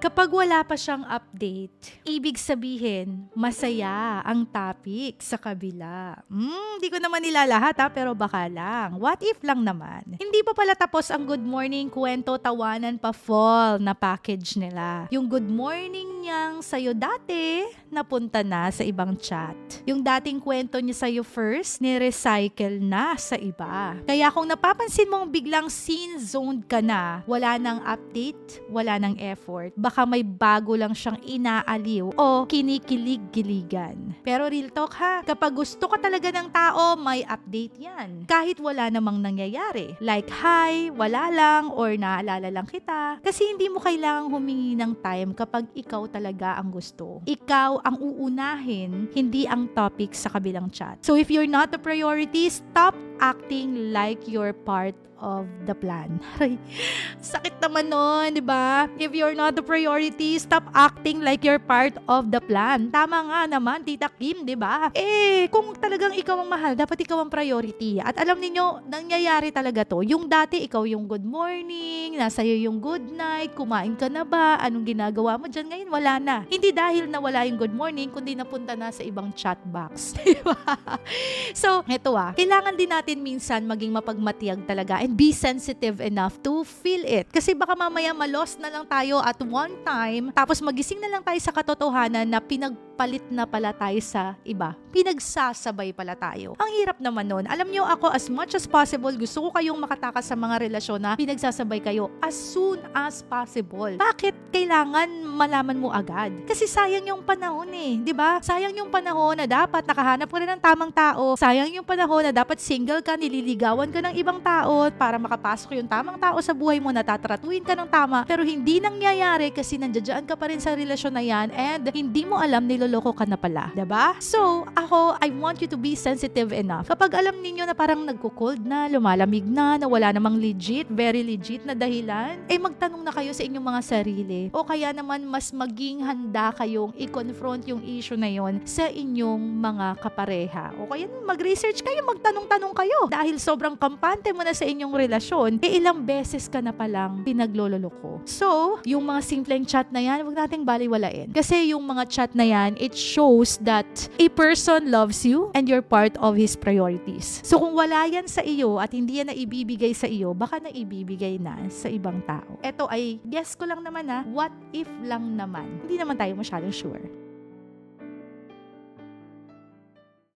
Kapag wala pa siyang update, ibig sabihin, masaya ang topic sa kabila. Di ko naman nilalahat pero baka lang. What if lang naman? Hindi pa pala tapos ang good morning, kwento, tawanan pa fall na package nila. Yung good morning niyang sa'yo dati, napunta na sa ibang chat. Yung dating kwento niya sa'yo first, ni-recycle na sa iba. Kaya kung napapansin mong biglang scene-zoned ka na, wala nang update, wala nang effort, baka may bago lang siyang inaaliw o kinikilig-giligan. Pero real talk ha, kapag gusto ka talaga ng tao, may update yan. Kahit wala namang nangyayari. Like hi, wala lang, or naalala lang kita. Kasi hindi mo kailangang humingi ng time kapag ikaw talaga ang gusto. Ikaw ang uunahin, hindi ang topic sa kabilang chat. So if you're not the priority, stop acting like you're part of the plan. Sakit naman nun, di ba? If you're not the priority, stop acting like you're part of the plan. Tama nga naman, Tita Kim, di ba? Kung talagang ikaw ang mahal, dapat ikaw ang priority. At alam niyo, nangyayari talaga to. Yung dati, ikaw yung good morning, nasa'yo yung good night, kumain ka na ba, anong ginagawa mo dyan? Ngayon, wala na. Hindi dahil na wala yung good morning, kundi napunta na sa ibang chat box. Di ba? So, eto kailangan din natin minsan maging mapagmatiyag talaga and be sensitive enough to feel it. Kasi baka mamaya malos na lang tayo at one time, tapos magising na lang tayo sa katotohanan na pinagpalit na pala tayo sa iba. Pinagsasabay pala tayo. Ang hirap naman nun. Alam nyo, ako as much as possible, gusto ko kayong makatakas sa mga relasyon na pinagsasabay kayo as soon as possible. Bakit kailangan malaman mo agad? Kasi sayang yung panahon di ba? Sayang yung panahon na dapat nakahanap ka rin ng tamang tao. Sayang yung panahon na dapat single ka, nililigawan ka ng ibang tao para makapasok yung tamang tao sa buhay mo, natatratuin ka ng tama, pero hindi nangyayari kasi nandiyan ka pa rin sa relasyon na yan and hindi mo alam niloloko ka na pala. Diba? So, ako, I want you to be sensitive enough. Kapag alam ninyo na parang nagko-cold na, lumalamig na wala namang legit, very legit na dahilan, magtanong na kayo sa inyong mga sarili. O kaya naman, mas maging handa kayong i-confront yung issue na yon sa inyong mga kapareha. O kaya mag-research kayo, magtanong-tanong kayo. Dahil sobrang kampante mo na sa inyong relasyon, ilang beses ka na palang pinaglololoko. So, yung mga simpleng chat na yan, huwag nating baliwalain. Kasi yung mga chat na yan, it shows that a person loves you and you're part of his priorities. So, kung wala yan sa iyo at hindi yan na ibibigay sa iyo, baka na ibibigay na sa ibang tao. Ito ay, guess ko lang naman what if lang naman. Hindi naman tayo masyadong sure.